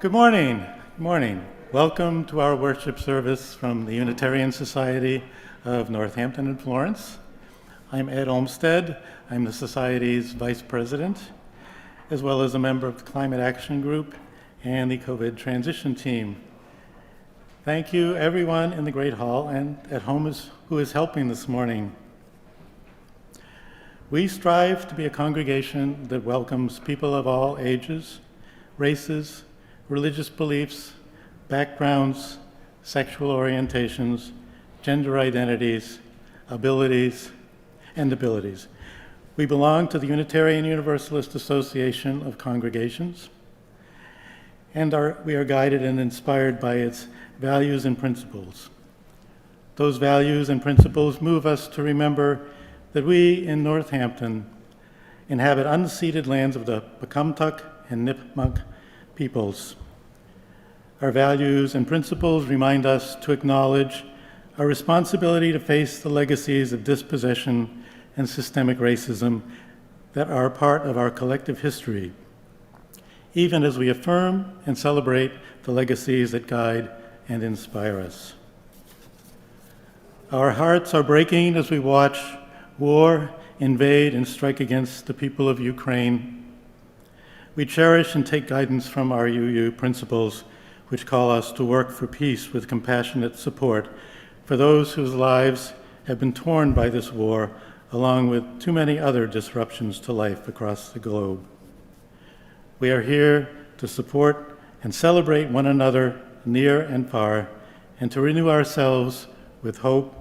Good morning. Good morning. Welcome to our worship service from the Unitarian Society of Northampton and Florence. I'm Ed Olmsted. I'm the Society's Vice President, as well as a member of the Climate Action Group and the COVID Transition Team. Thank you, everyone in the Great Hall and at home who is helping this morning. We strive to be a congregation that welcomes people of all ages, races, religious beliefs, backgrounds, sexual orientations, gender identities, abilities. We belong to the Unitarian Universalist Association of Congregations, and we are guided and inspired by its values and principles. Those values and principles move us to remember that we in Northampton inhabit unceded lands of the Pecumtuck and Nipmuc peoples. Our values and principles remind us to acknowledge our responsibility to face the legacies of dispossession and systemic racism that are part of our collective history, even as we affirm and celebrate the legacies that guide and inspire us. Our hearts are breaking as we watch war invade and strike against the people of Ukraine. We cherish and take guidance from our UU principles, which call us to work for peace with compassionate support for those whose lives have been torn by this war, along with too many other disruptions to life across the globe. We are here to support and celebrate one another near and far, and to renew ourselves with hope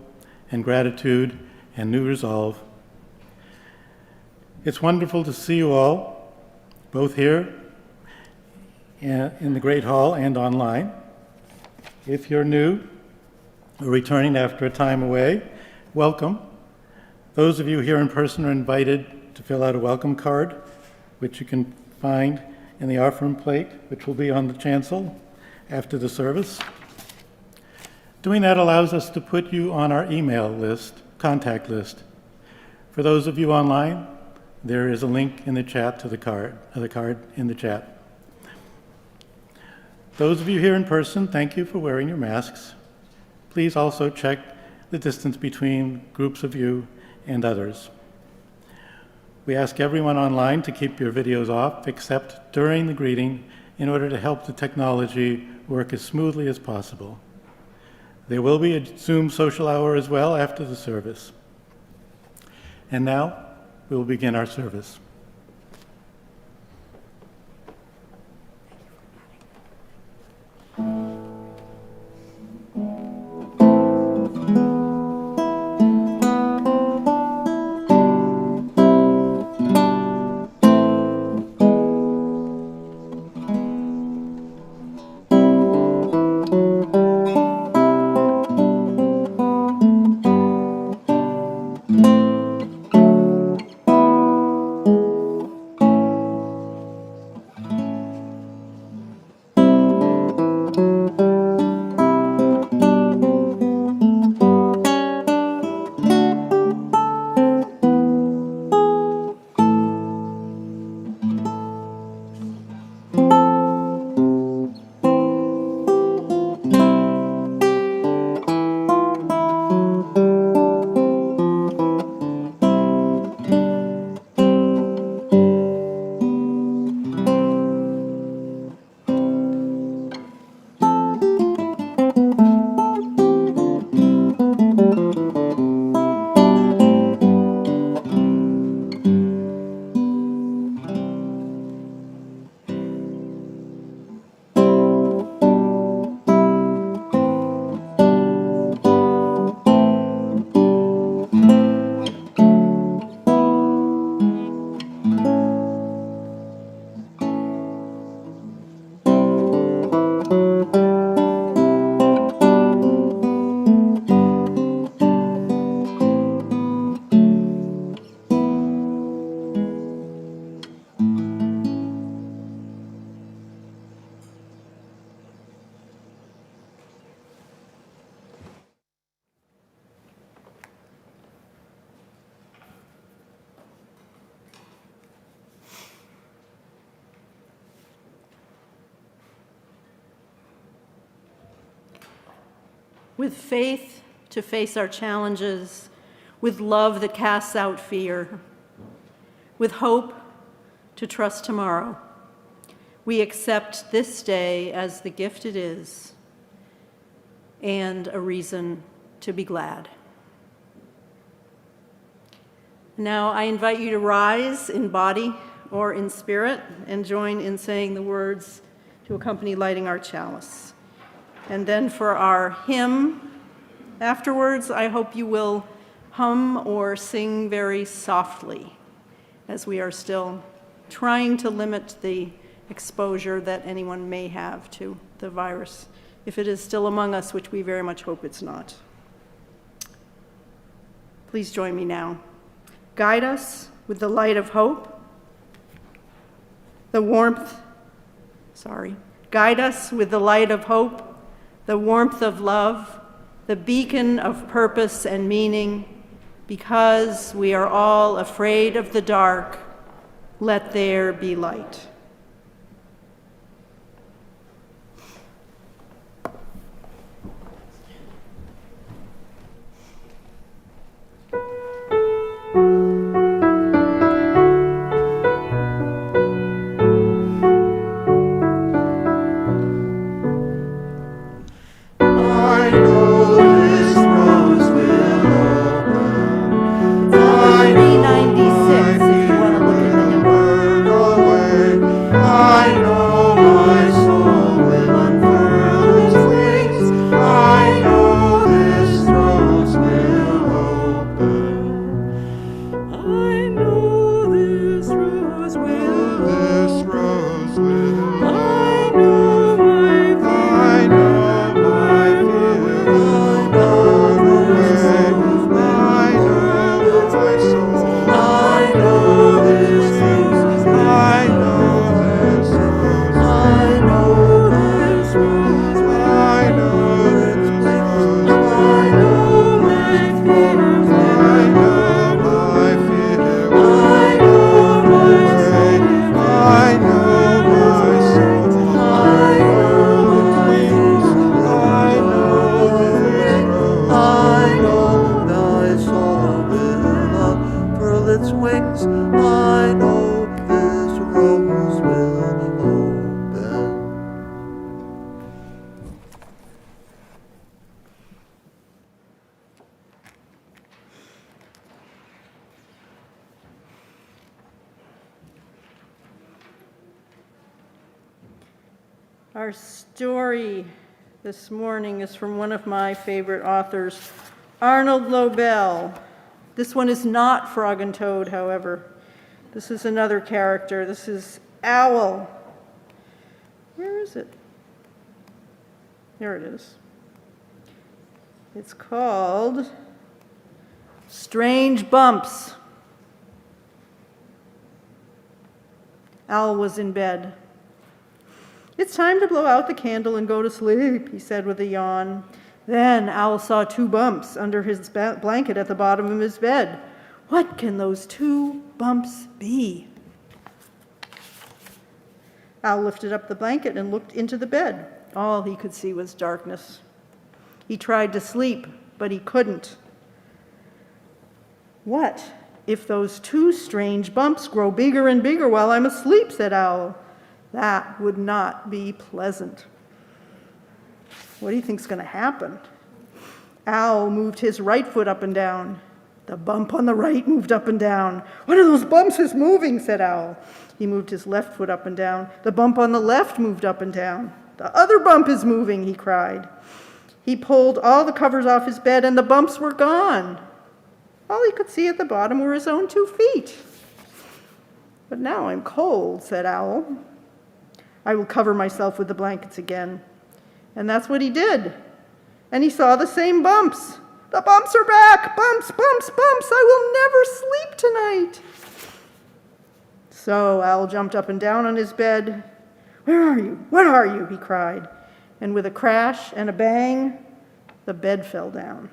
and gratitude and new resolve. It's wonderful to see you all, both here in the Great Hall and online. If you're new or returning after a time away, welcome. Those of you here in person are invited to fill out a welcome card, which you can find in the offering plate, which will be on the chancel after the service. Doing that allows us to put you on our email list, contact list. For those of you online, there is a link in the chat to the card in the chat. Those of you here in person, thank you for wearing your masks. Please also check the distance between groups of you and others. We ask everyone online to keep your videos off, except during the greeting, in order to help the technology work as smoothly as possible. There will be a Zoom social hour as well after the service. And now, we will begin our service. with faith to face our challenges, with love that casts out fear, with hope to trust tomorrow. We accept this day as the gift it is and a reason to be glad. Now I invite you to rise in body or in spirit and join in saying the words to accompany lighting our chalice. And then for our hymn afterwards, I hope you will hum or sing very softly, as we are still trying to limit the exposure that anyone may have to the virus, if it is still among us, which we very much hope it's not. Please join me now. Guide us with the light of hope, Guide us with the light of hope, the warmth of love, the beacon of purpose and meaning. Because we are all afraid of the dark, let there be light. Our story this morning is from one of my favorite authors, Arnold Lobel. This one is not Frog and Toad, however. This is another character. This is Owl. Where is it? There it is. It's called Strange Bumps. Owl was in bed. "It's time to blow out the candle and go to sleep," he said with a yawn. Then Owl saw two bumps under his blanket at the bottom of his bed. What can those two bumps be? Owl lifted up the blanket and looked into the bed. All he could see was darkness. He tried to sleep, but he couldn't. "What if those two strange bumps grow bigger and bigger while I'm asleep?" said Owl. "That would not be pleasant." What do you think's going to happen? Owl moved his right foot up and down. The bump on the right moved up and down. "One of those bumps is moving," said Owl. He moved his left foot up and down. The bump on the left moved up and down. "The other bump is moving," he cried. He pulled all the covers off his bed and the bumps were gone. All he could see at the bottom were his own 2 feet. "But now I'm cold," said Owl. "I will cover myself with the blankets again." And that's what he did. And he saw the same bumps. "The bumps are back! Bumps, bumps, bumps! I will never sleep tonight!" So Owl jumped up and down on his bed. "Where are you? What are you?" he cried. And with a crash and a bang, the bed fell down.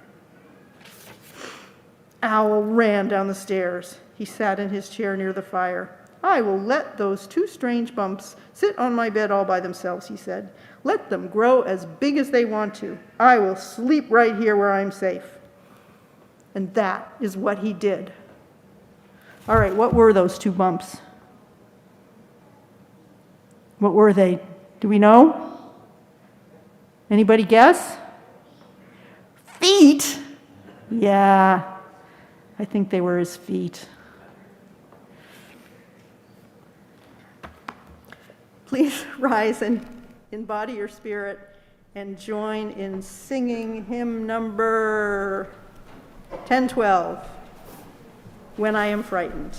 Owl ran down the stairs. He sat in his chair near the fire. I will let those 2 strange bumps sit on my bed all by themselves, he said. Let them grow as big as they want to. I will sleep right here where I'm safe. And that is what he did. All right, what were those 2 bumps? What were they? Do we know? Anybody guess? Feet? Yeah, I think they were his feet. Please rise and embody your spirit and join in singing hymn number 1012, When I Am Frightened.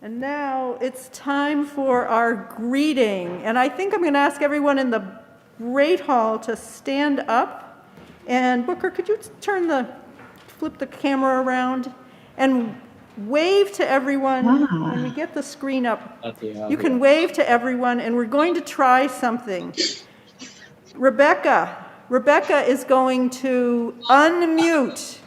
And now it's time for our greeting. And I think I'm going to ask everyone in the Great Hall to stand up. And Booker, could you flip the camera around and wave to everyone when we get the screen up. You can wave to everyone, and we're going to try something. Rebecca is going to unmute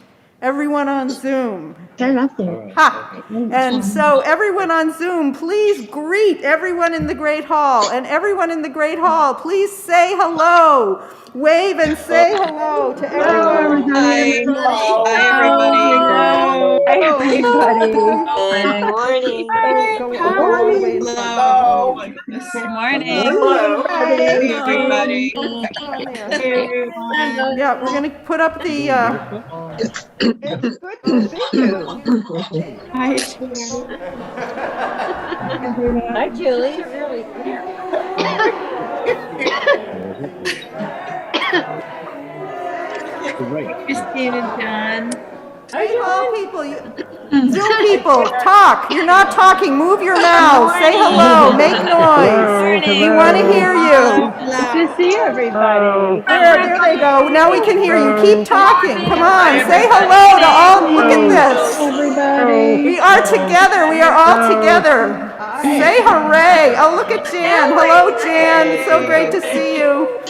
everyone on Zoom. Turn up there. Ha! And so everyone on Zoom, please greet everyone in the Great Hall. And everyone in the Great Hall, please say hello. Wave and say hello to everyone. Hi. Hi, everybody. Good morning. Go all the way in front. Hello. Good morning. Hello. Hey, everybody. On there. Yeah, we're going to put up the... It's good to see you. Hi. Hi, Julie. Christine and John. Great Hall people, Zoom people, talk. You're not talking. Move your mouths. Say hello. Make noise. We want to hear you. Good to see everybody. There they go. Now we can hear you. Keep talking. Come on. Say hello to all. Look at this. Everybody. We are together. We are all together. Say hooray. Oh, look at Jan. Hello, Jan. So great to see you.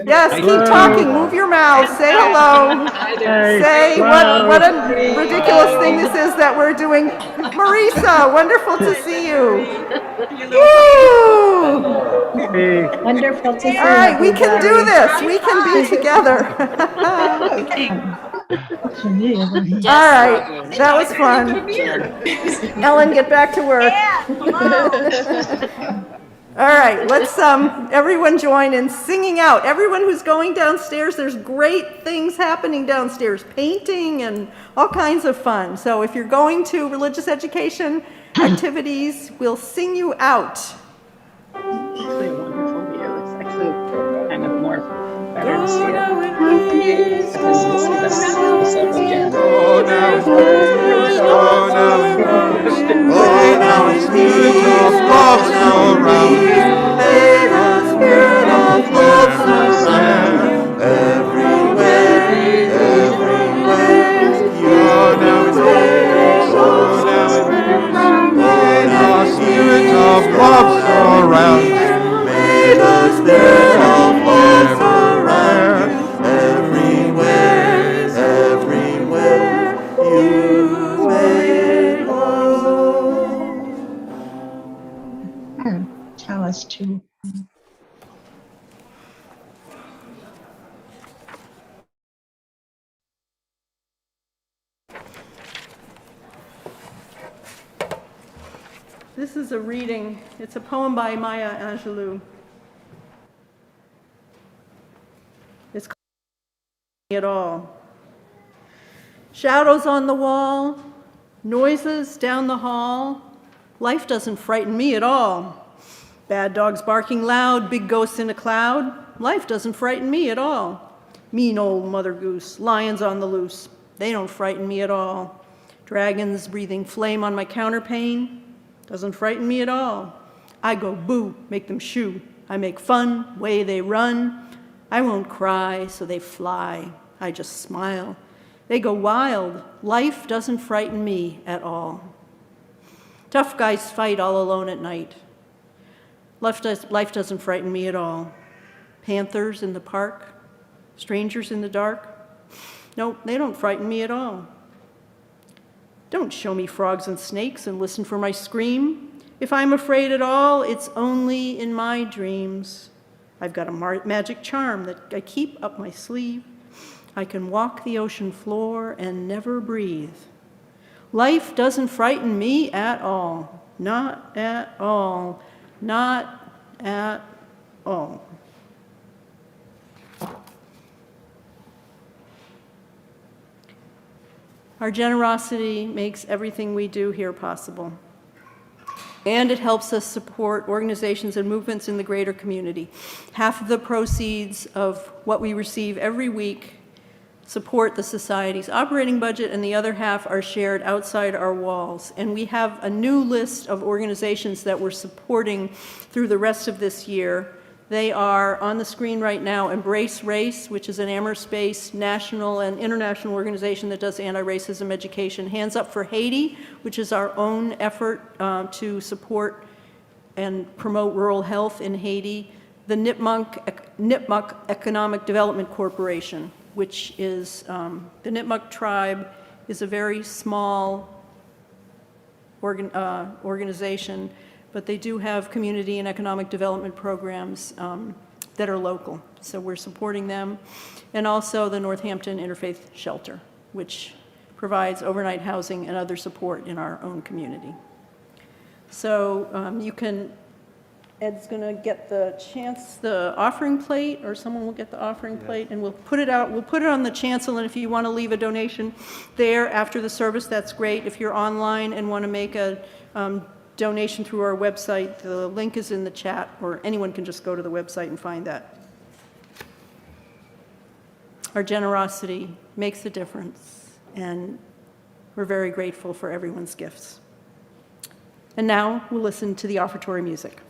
Yes, keep talking. Move your mouth. Say hello. Say what a ridiculous thing this is that we're doing. Marisa, wonderful to see you. Woo! Wonderful to see All right, we can do everybody. this. We can be together. All right, that was fun. Ellen, get back to work. All right, let's everyone join in singing out. Everyone who's going downstairs, there's great things happening downstairs, painting and all kinds of fun. So if you're going to religious education activities, we'll sing you out. Actually a wonderful view. It's actually kind of more better to see it. Oh, now it's peace, oh, now it's peace, oh, now it's peace of love surround. May the spirit of love surround everywhere, everywhere. Oh, now it's peace, oh, now it's peace, may the spirit of love surround. May the spirit of love surround everywhere, everywhere you may go. Tell us to. This is a reading. It's a poem by Maya Angelou. It's called It All. Shadows on the wall, noises down the hall. Life doesn't frighten me at all. Bad dogs barking loud, big ghosts in a cloud. Life doesn't frighten me at all. Mean old mother goose, lions on the loose. They don't frighten me at all. Dragons breathing flame on my counterpane. Doesn't frighten me at all. I go boo, make them shoo. I make fun, way they run. I won't cry, so they fly. I just smile. They go wild. Life doesn't frighten me at all. Tough guys fight all alone at night. Life doesn't frighten me at all. Panthers in the park, strangers in the dark. No, they don't frighten me at all. Don't show me frogs and snakes and listen for my scream. If I'm afraid at all, it's only in my dreams. I've got a magic charm that I keep up my sleeve. I can walk the ocean floor and never breathe. Life doesn't frighten me at all. Not at all. Not at all. Our generosity makes everything we do here possible. And it helps us support organizations and movements in the greater community. Half of the proceeds of what we receive every week support the Society's operating budget, and the other half are shared outside our walls. And we have a new list of organizations that we're supporting through the rest of this year. They are on the screen right now. Embrace Race, which is an Amherst-based national and international organization that does anti-racism education. Hands Up for Haiti, which is our own effort to support and promote rural health in Haiti. The Nipmuc Economic Development Corporation, which is, the Nipmuc tribe is a very small organization, but they do have community and economic development programs that are local. So we're supporting them. And also the Northampton Interfaith Shelter, which provides overnight housing and other support in our own community. So you can, Ed's gonna get the offering plate, or someone will get the offering plate, and we'll put it out, we'll put it on the chancel, and if you wanna leave a donation there after the service, that's great. If you're online and wanna make a donation through our website, the link is in the chat, or anyone can just go to the website and find that. Our generosity makes a difference, and we're very grateful for everyone's gifts. And now we'll listen to the offertory music.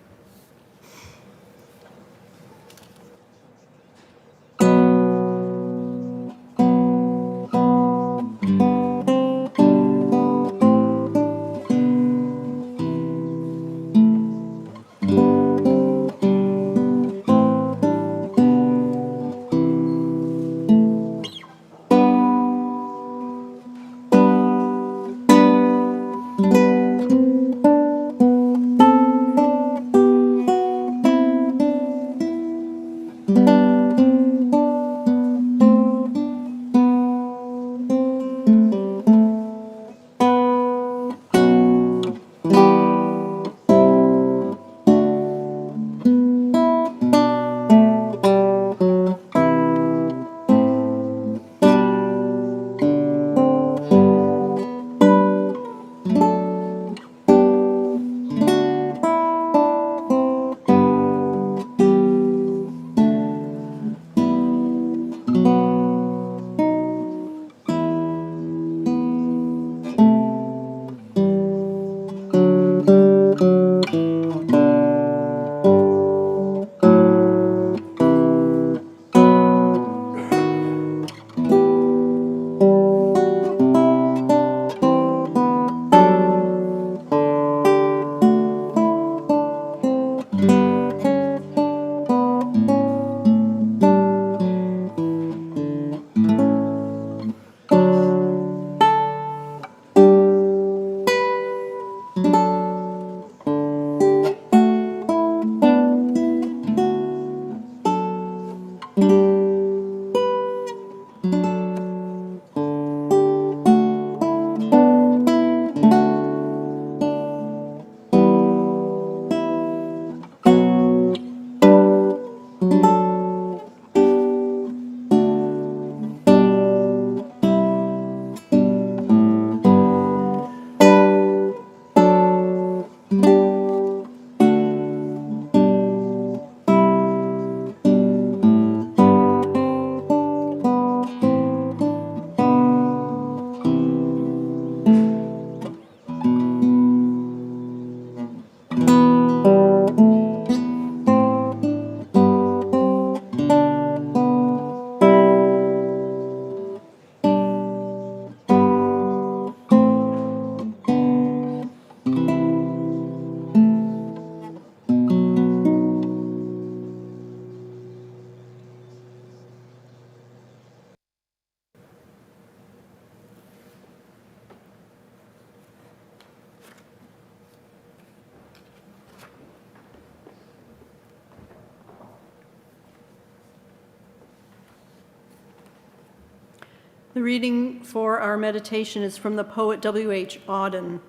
The reading for our meditation is from the poet W.H. Auden.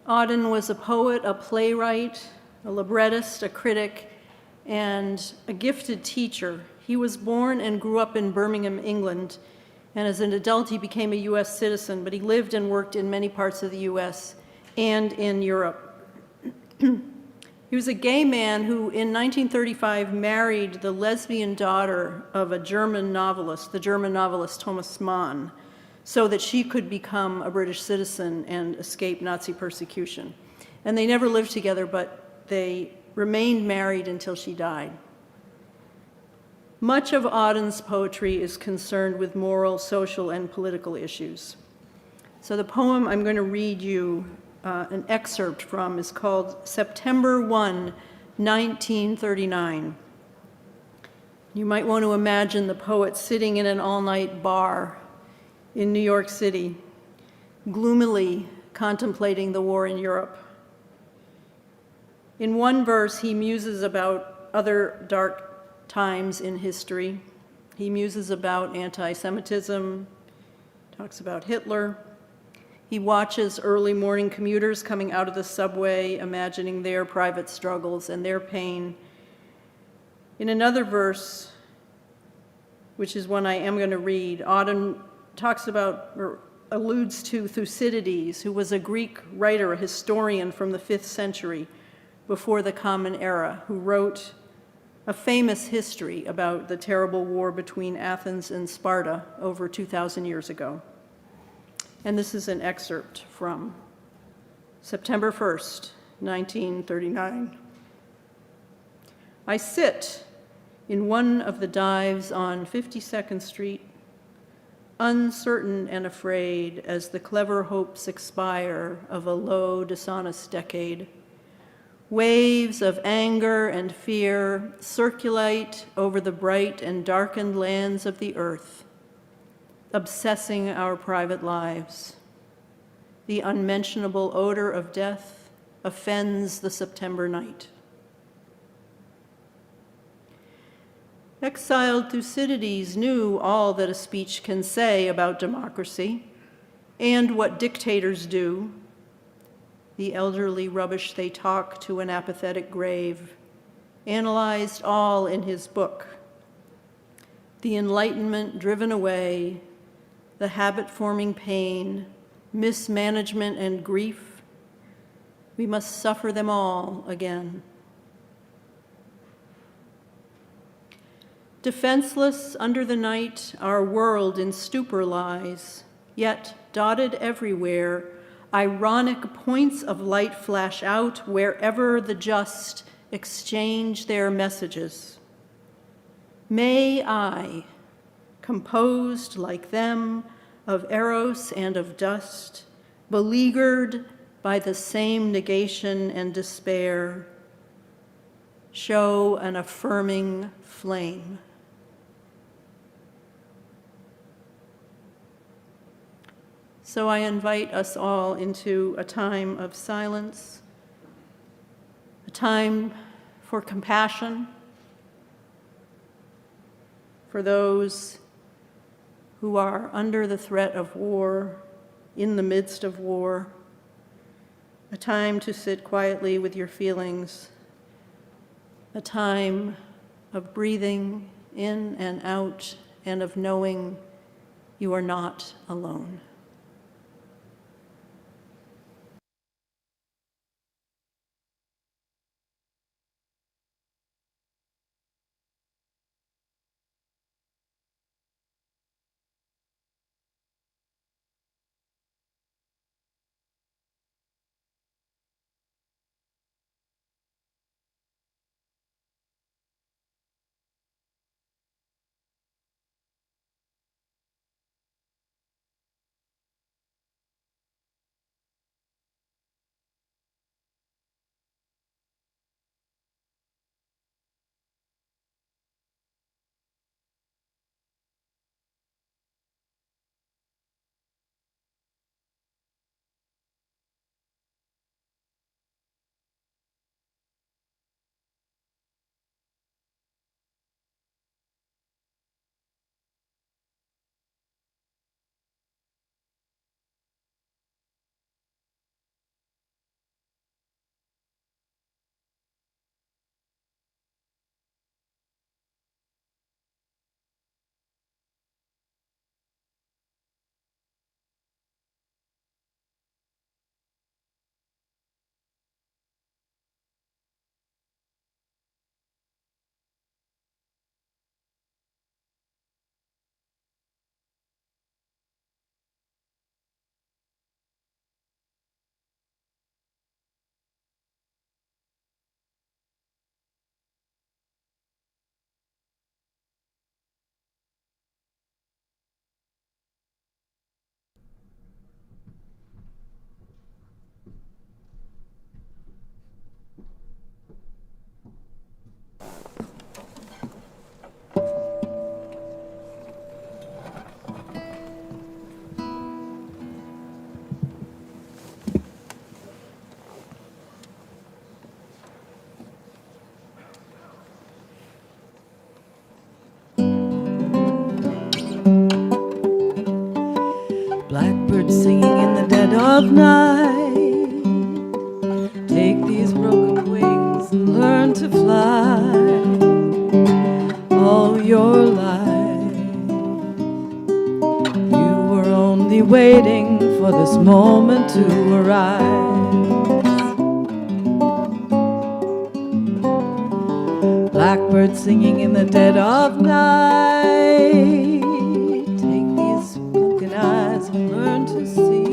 Auden was a poet, a playwright, a librettist, a critic, and a gifted teacher. He was born and grew up in Birmingham, England, and as an adult he became a U.S. citizen, but he lived and worked in many parts of the U.S. and in Europe. He was a gay man who in 1935 married the lesbian daughter of a German novelist, the German novelist Thomas Mann, so that she could become a British citizen and escape Nazi persecution. And they never lived together, but they remained married until she died. Much of Auden's poetry is concerned with moral, social, and political issues. So the poem I'm going to read you an excerpt from is called September 1, 1939. You might want to imagine the poet sitting in an all-night bar in New York City, gloomily contemplating the war in Europe. In one verse, he muses about other dark times in history. He muses about anti-Semitism, talks about Hitler. He watches early morning commuters coming out of the subway, imagining their private struggles and their pain. In another verse, which is one I am going to read, Auden talks about or alludes to Thucydides, who was a Greek writer, a historian from the 5th century before the Common Era, who wrote a famous history about the terrible war between Athens and Sparta over 2,000 years ago. And this is an excerpt from September 1st, 1939. I sit in one of the dives on 52nd Street, uncertain and afraid as the clever hopes expire of a low, dishonest decade. Waves of anger and fear circulate over the bright and darkened lands of the earth, obsessing our private lives. The unmentionable odor of death offends the September night. Exiled Thucydides knew all that a speech can say about democracy and what dictators do, the elderly rubbish they talk to an apathetic grave, analyzed all in his book. The enlightenment driven away, the habit-forming pain, mismanagement and grief, we must suffer them all again. Defenseless under the night, our world in stupor lies, yet dotted everywhere, ironic points of light flash out wherever the just exchange their messages. May I, composed like them of eros and of dust, beleaguered by the same negation and despair, show an affirming flame. So I invite us all into a time of silence, a time for compassion for those who are under the threat of war, in the midst of war, a time to sit quietly with your feelings, a time of breathing in and out and of knowing you are not alone. of night. Take these broken wings and learn to fly all your life. You were only waiting for this moment to arise. Blackbird singing in the dead of night. Take these broken eyes and learn to see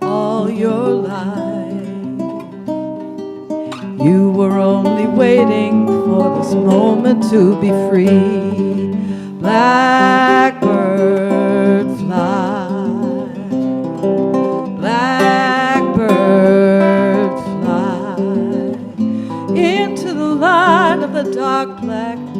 all your life. You were only waiting for this moment to be free. Blackbird fly, blackbird fly into the light of the dark black night.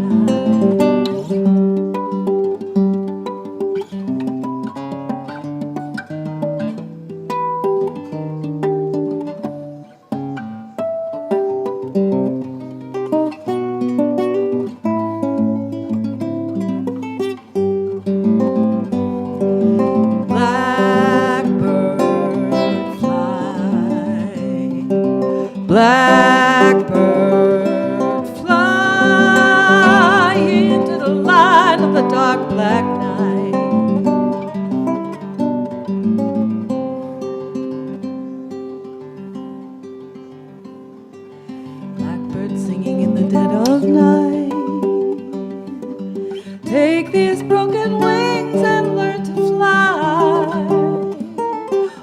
Blackbird fly, blackbird fly into the light of the dark black night. Blackbird singing in the dead of night. Take these broken wings and learn to fly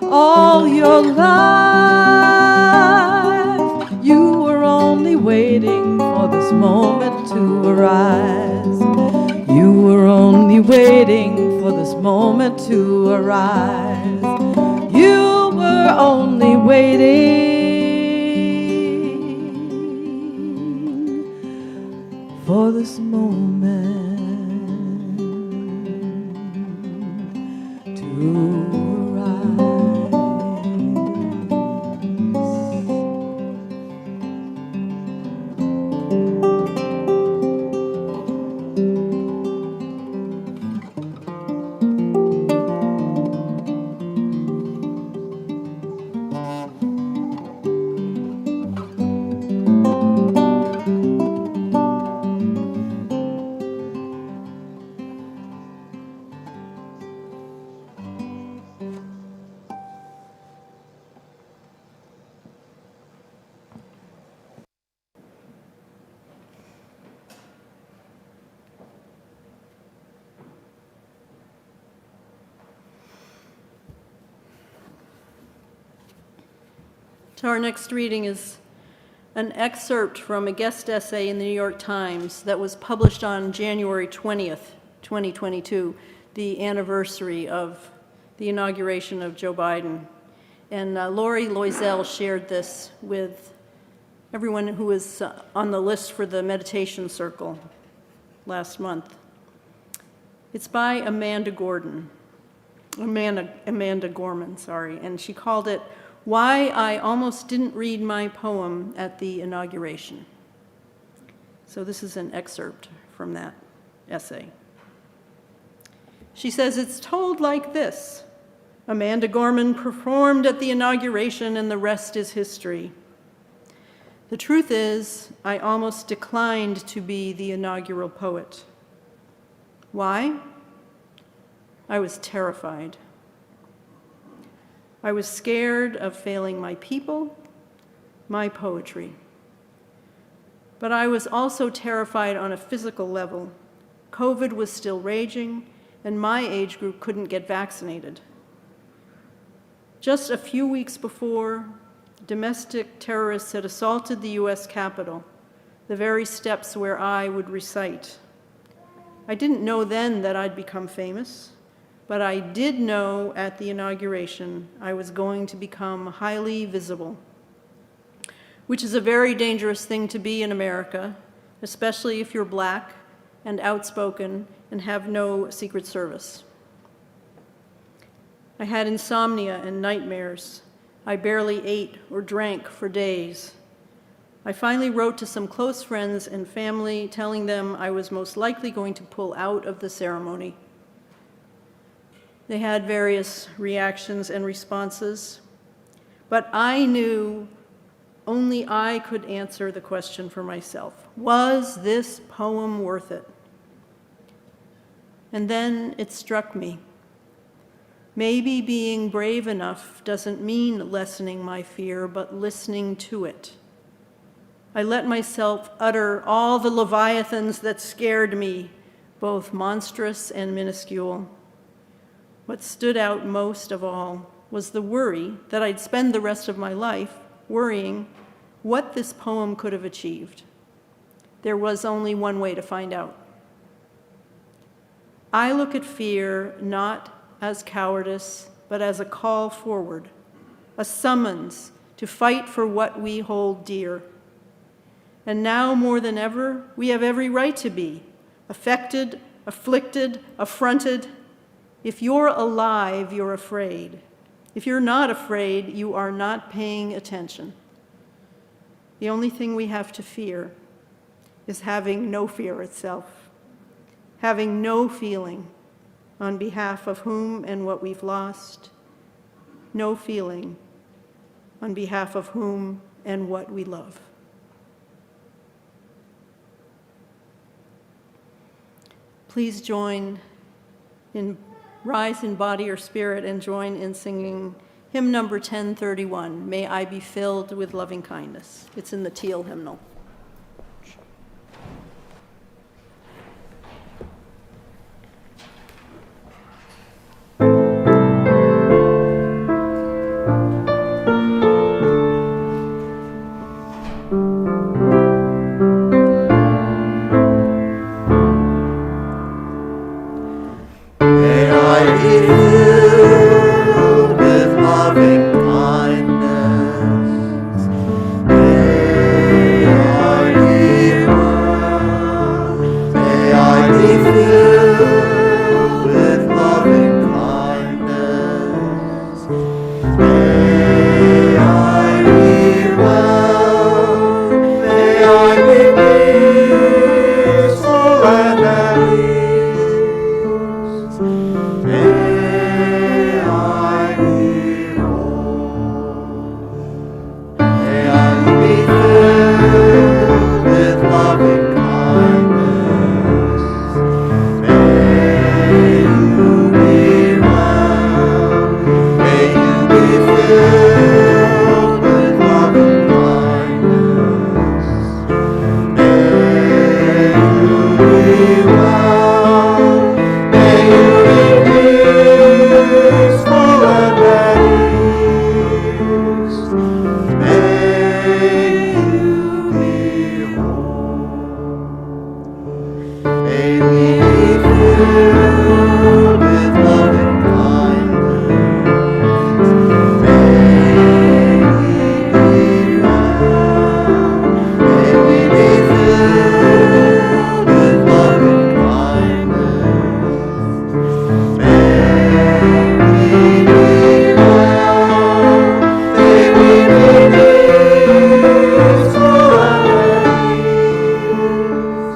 all your life. You were only waiting for this moment to arise. You were only waiting for this moment to arise. You were only waiting for this moment to arise. So our next reading is an excerpt from a guest essay in the New York Times that was published on January 20th, 2022, the anniversary of the inauguration of Joe Biden. And Lori Loisel shared this with everyone who was on the list for the meditation circle last month. It's by Amanda Gorman, sorry, and she called it Why I Almost Didn't Read My Poem at the Inauguration. So this is an excerpt from that essay. She says, it's told like this. Amanda Gorman performed at the inauguration and the rest is history. The truth is, I almost declined to be the inaugural poet. Why? I was terrified. I was scared of failing my people, my poetry. But I was also terrified on a physical level. COVID was still raging, and my age group couldn't get vaccinated. Just a few weeks before, domestic terrorists had assaulted the US Capitol, the very steps where I would recite. I didn't know then that I'd become famous, but I did know at the inauguration I was going to become highly visible, which is a very dangerous thing to be in America, especially if you're Black and outspoken and have no Secret Service. I had insomnia and nightmares. I barely ate or drank for days. I finally wrote to some close friends and family telling them I was most likely going to pull out of the ceremony. They had various reactions and responses, but I knew only I could answer the question for myself. Was this poem worth it? And then it struck me. Maybe being brave enough doesn't mean lessening my fear, but listening to it. I let myself utter all the leviathans that scared me, both monstrous and minuscule. What stood out most of all was the worry that I'd spend the rest of my life worrying what this poem could have achieved. There was only one way to find out. I look at fear not as cowardice, but as a call forward, a summons to fight for what we hold dear. And now more than ever, we have every right to be affected, afflicted, affronted. If you're alive, you're afraid. If you're not afraid, you are not paying attention. The only thing we have to fear is having no fear itself, having no feeling on behalf of whom and what we've lost, no feeling on behalf of whom and what we love. Please rise in body or spirit and join in singing hymn number 1031, May I Be Filled with Loving Kindness. It's in the teal hymnal. May I be filled with loving kindness. May I be well. May I be filled with loving kindness. May I be well. May I be peaceful and at ease. May I be whole. May I be filled with loving kindness. May you be well. May you be filled with loving kindness. May you be well. May you be peaceful and at ease. May you be whole. May we be filled with loving kindness. May we be well. May we be filled with loving kindness. May we be well. May we be peaceful and at ease.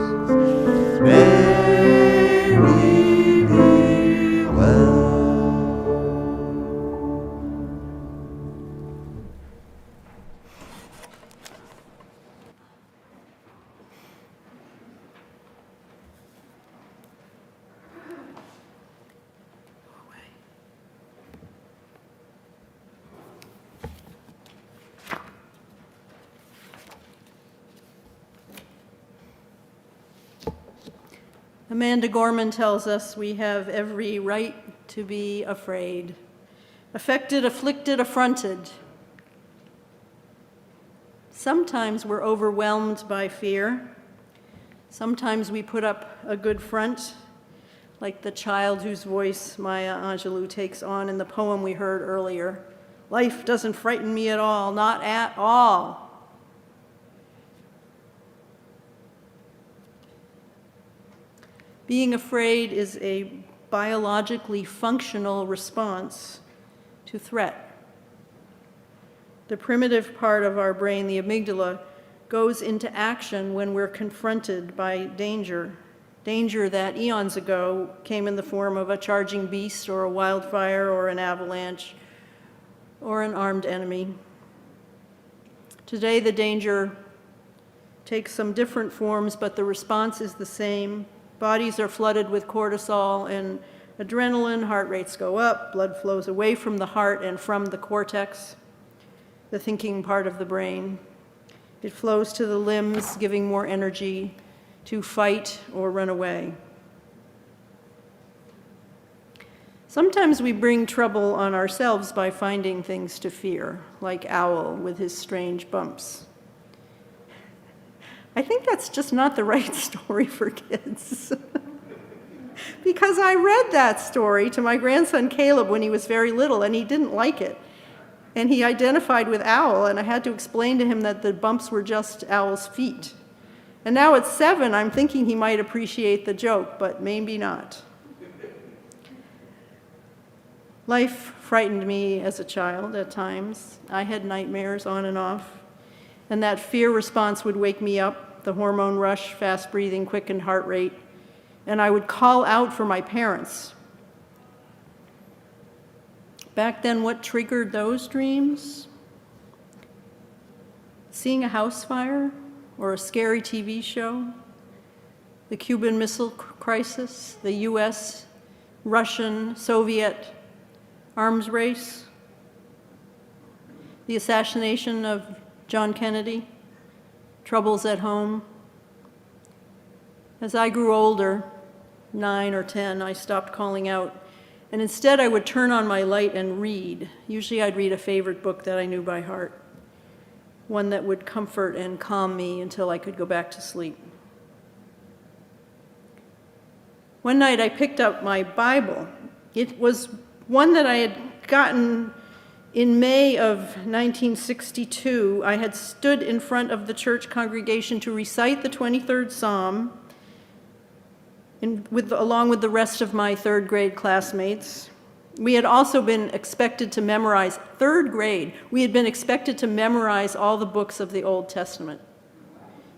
May we be well. Amanda Gorman tells us we have every right to be afraid, affected, afflicted, affronted. Sometimes we're overwhelmed by fear. Sometimes we put up a good front, like the child whose voice Maya Angelou takes on in the poem we heard earlier. Life doesn't frighten me at all, not at all. Being afraid is a biologically functional response to threat. The primitive part of our brain, the amygdala, goes into action when we're confronted by danger, danger that eons ago came in the form of a charging beast or a wildfire or an avalanche or an armed enemy. Today, the danger takes some different forms, but the response is the same. Bodies are flooded with cortisol and adrenaline, heart rates go up, blood flows away from the heart and from the cortex, the thinking part of the brain. It flows to the limbs, giving more energy to fight or run away. Sometimes we bring trouble on ourselves by finding things to fear, like Owl with his strange bumps. I think that's just not the right story for kids. Because I read that story to my grandson Caleb when he was very little, and he didn't like it. And he identified with Owl, and I had to explain to him that the bumps were just Owl's feet. And now at 7, I'm thinking he might appreciate the joke, but maybe not. Life frightened me as a child at times. I had nightmares on and off, and that fear response would wake me up, the hormone rush, fast breathing, quickened heart rate, and I would call out for my parents. Back then, what triggered those dreams? Seeing a house fire or a scary TV show, the Cuban Missile Crisis, the US, Russian, Soviet arms race, the assassination of John Kennedy, troubles at home. As I grew older, 9 or 10, I stopped calling out, and instead I would turn on my light and read. Usually I'd read a favorite book that I knew by heart, one that would comfort and calm me until I could go back to sleep. One night I picked up my Bible. It was one that I had gotten in May of 1962. I had stood in front of the church congregation to recite the 23rd Psalm along with the rest of my third grade classmates. We had also been expected to memorize, third grade, we had been expected to memorize all the books of the Old Testament.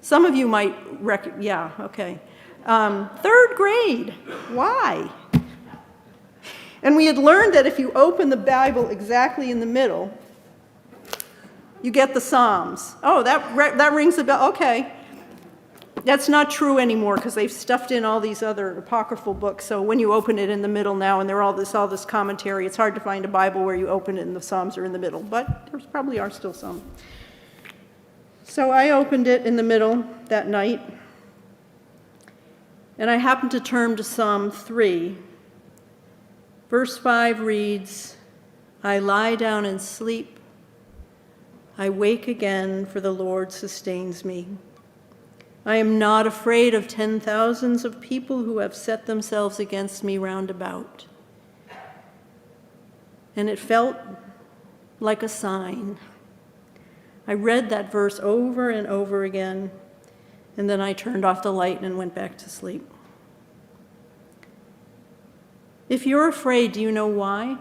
Some of you might yeah, okay. Third grade, why? And we had learned that if you open the Bible exactly in the middle, you get the Psalms. Oh, that rings a bell. Okay. That's not true anymore because they've stuffed in all these other apocryphal books. So when you open it in the middle now and there's all this commentary, it's hard to find a Bible where you open it and the Psalms are in the middle. But there probably are still some. So I opened it in the middle that night. And I happened to turn to Psalm 3. Verse 5 reads, I lie down and sleep. I wake again, for the Lord sustains me. I am not afraid of 10,000s of people who have set themselves against me round about. And it felt like a sign. I read that verse over and over again, and then I turned off the light and went back to sleep. If you're afraid, do you know why?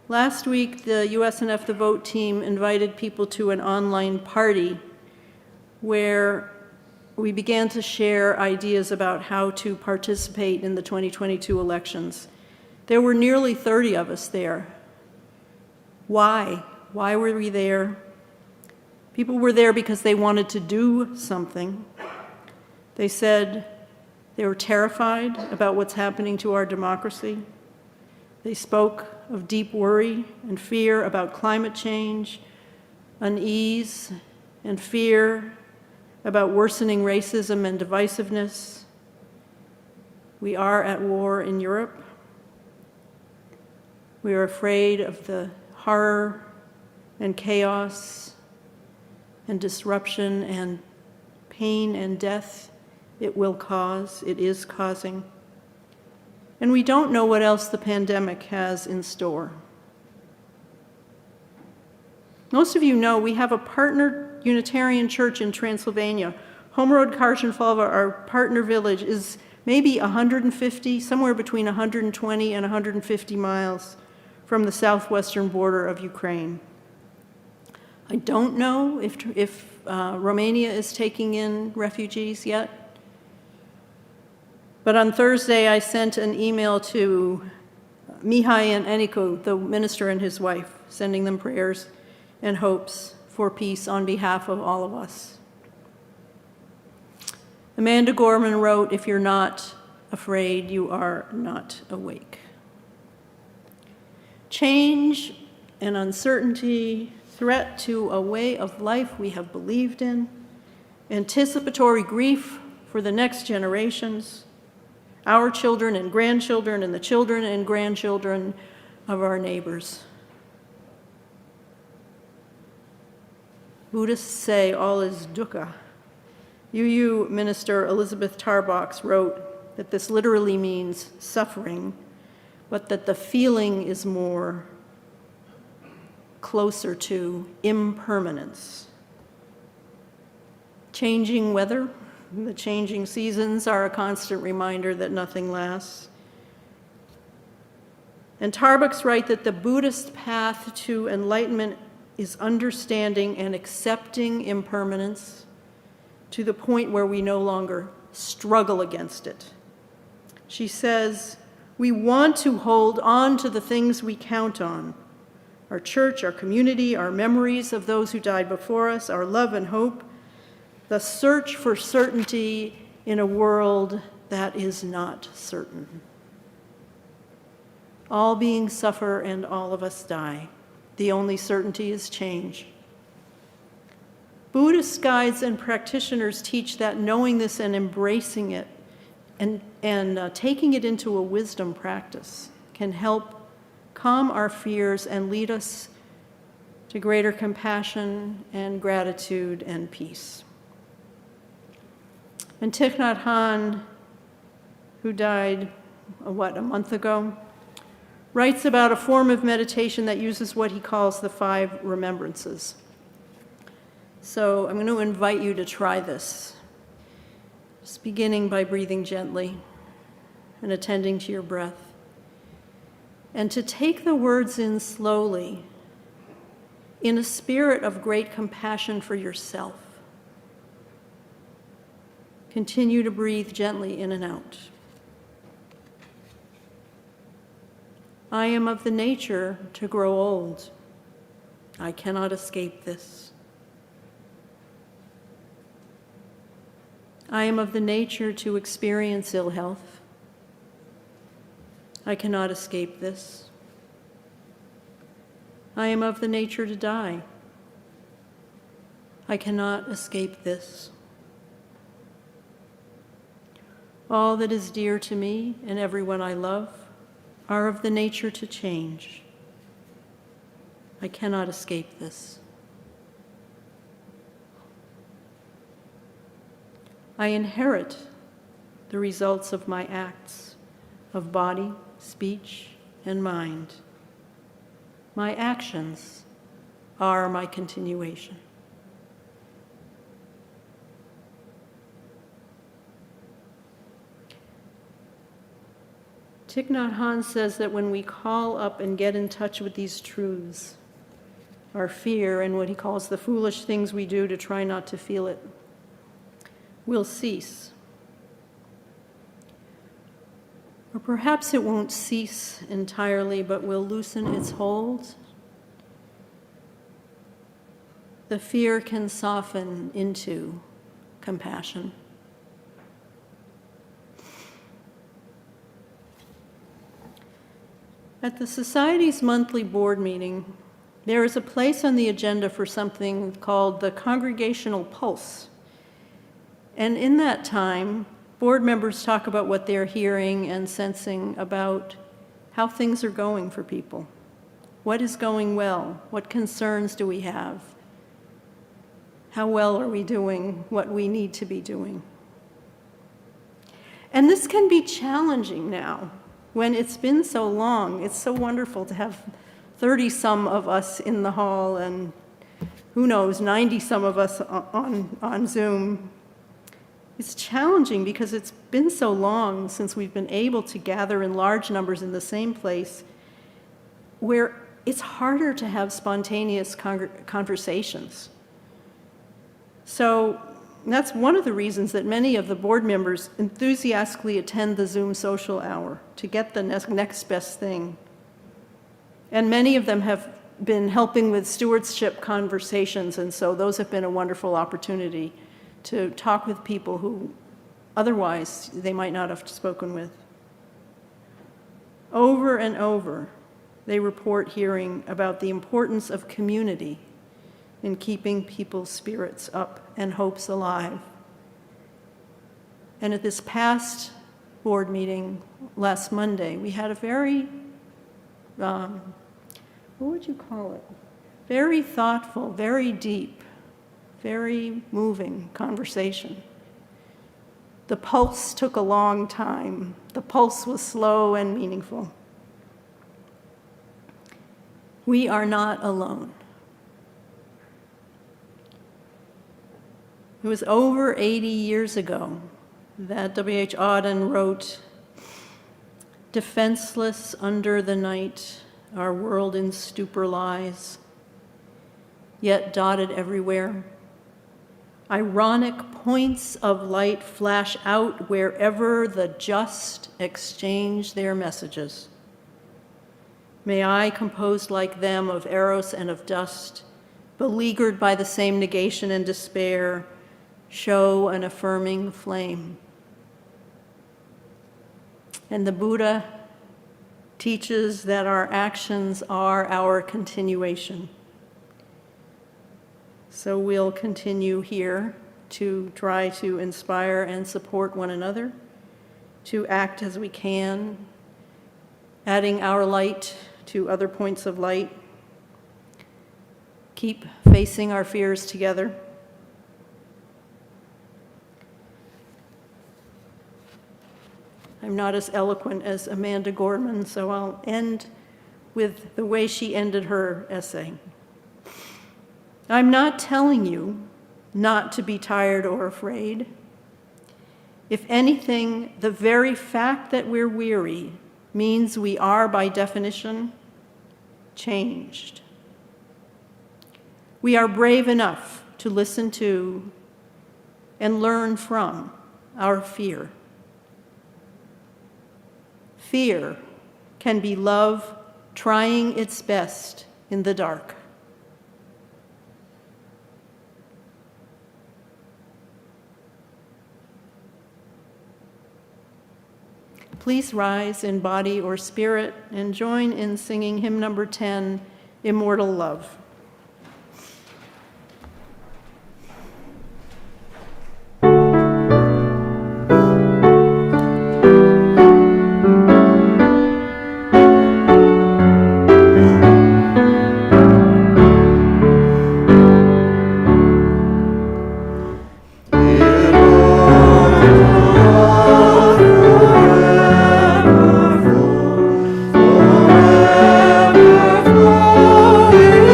Last week, the USNF The Vote team invited people to an online party where we began to share ideas about how to participate in the 2022 elections. There were nearly 30 of us there. Why? Why were we there? People were there because they wanted to do something. They said they were terrified about what's happening to our democracy. They spoke of deep worry and fear about climate change, unease and fear about worsening racism and divisiveness. We are at war in Europe. We are afraid of the horror and chaos and disruption and pain and death it will cause, it is causing. And we don't know what else the pandemic has in store. Most of you know we have a partner Unitarian church in Transylvania. Home Road Karshenfalva, our partner village, is maybe 150, somewhere between 120 and 150 miles from the southwestern border of Ukraine. I don't know if Romania is taking in refugees yet. But on Thursday, I sent an email to Mihai and Eniko, the minister and his wife, sending them prayers and hopes for peace on behalf of all of us. Amanda Gorman wrote, "If you're not afraid, you are not awake." Change and uncertainty, threat to a way of life we have believed in, anticipatory grief for the next generations, our children and grandchildren and the children and grandchildren of our neighbors. Buddhists say all is dukkha. UU minister Elizabeth Tarbox wrote that this literally means suffering, but that the feeling is more closer to impermanence. Changing weather, the changing seasons are a constant reminder that nothing lasts. And Tarbox writes that the Buddhist path to enlightenment is understanding and accepting impermanence to the point where we no longer struggle against it. She says, we want to hold on to the things we count on: our church, our community, our memories of those who died before us, our love and hope, the search for certainty in a world that is not certain. All beings suffer and all of us die. The only certainty is change. Buddhist guides and practitioners teach that knowing this and embracing it and taking it into a wisdom practice can help calm our fears and lead us to greater compassion and gratitude and peace. And Thich Nhat Hanh, who died, a month ago, writes about a form of meditation that uses what he calls the 5 remembrances. So I'm going to invite you to try this, just beginning by breathing gently and attending to your breath, and to take the words in slowly in a spirit of great compassion for yourself. Continue to breathe gently in and out. I am of the nature to grow old. I cannot escape this. I am of the nature to experience ill health. I cannot escape this. I am of the nature to die. I cannot escape this. All that is dear to me and everyone I love are of the nature to change. I cannot escape this. I inherit the results of my acts of body, speech, and mind. My actions are my continuation. Thich Nhat Hanh says that when we call up and get in touch with these truths, our fear and what he calls the foolish things we do to try not to feel it will cease. Or perhaps it won't cease entirely, but will loosen its hold. The fear can soften into compassion. At the Society's monthly board meeting, there is a place on the agenda for something called the Congregational Pulse. And in that time, board members talk about what they're hearing and sensing about how things are going for people. What is going well? What concerns do we have? How well are we doing what we need to be doing? And this can be challenging now. When it's been so long, it's so wonderful to have 30-some of us in the hall and who knows, 90-some of us on Zoom. It's challenging because it's been so long since we've been able to gather in large numbers in the same place where it's harder to have spontaneous conversations. So And that's one of the reasons that many of the board members enthusiastically attend the Zoom social hour, to get the next best thing. And many of them have been helping with stewardship conversations, and so those have been a wonderful opportunity to talk with people who otherwise they might not have spoken with. Over and over, they report hearing about the importance of community in keeping people's spirits up and hopes alive. And at this past board meeting last Monday, we had a very, what would you call it? Very thoughtful, very deep, very moving conversation. The pulse took a long time. The pulse was slow and meaningful. We are not alone. It was over 80 years ago that W.H. Auden wrote, "Defenseless under the night, our world in stupor lies, yet dotted everywhere. Ironic points of light flash out wherever the just exchange their messages. May I, composed like them of eros and of dust, beleaguered by the same negation and despair, show an affirming flame." And the Buddha teaches that our actions are our continuation. So we'll continue here to try to inspire and support one another, to act as we can, adding our light to other points of light. Keep facing our fears together. I'm not as eloquent as Amanda Gorman, so I'll end with the way she ended her essay. I'm not telling you not to be tired or afraid. If anything, the very fact that we're weary means we are, by definition, changed. We are brave enough to listen to and learn from our fear. Fear can be love trying its best in the dark. Please rise in body or spirit and join in singing hymn number 10, Immortal Love. Forever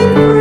flowing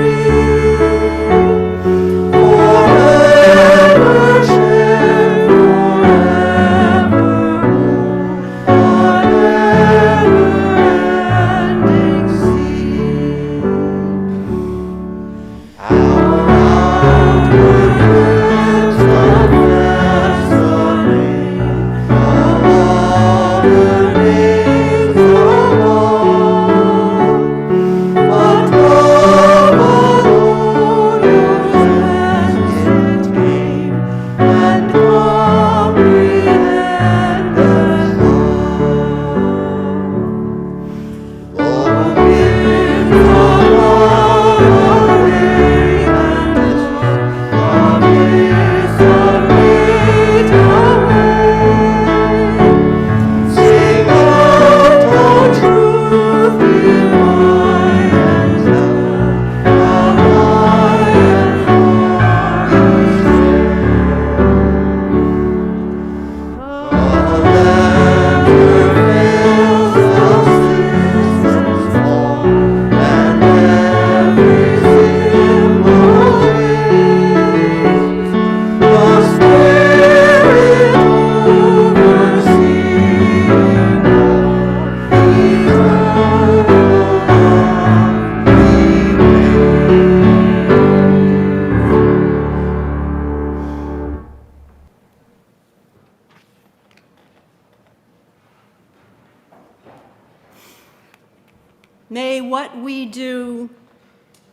May what we do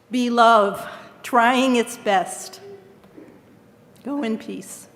be love, trying its best. Go in peace.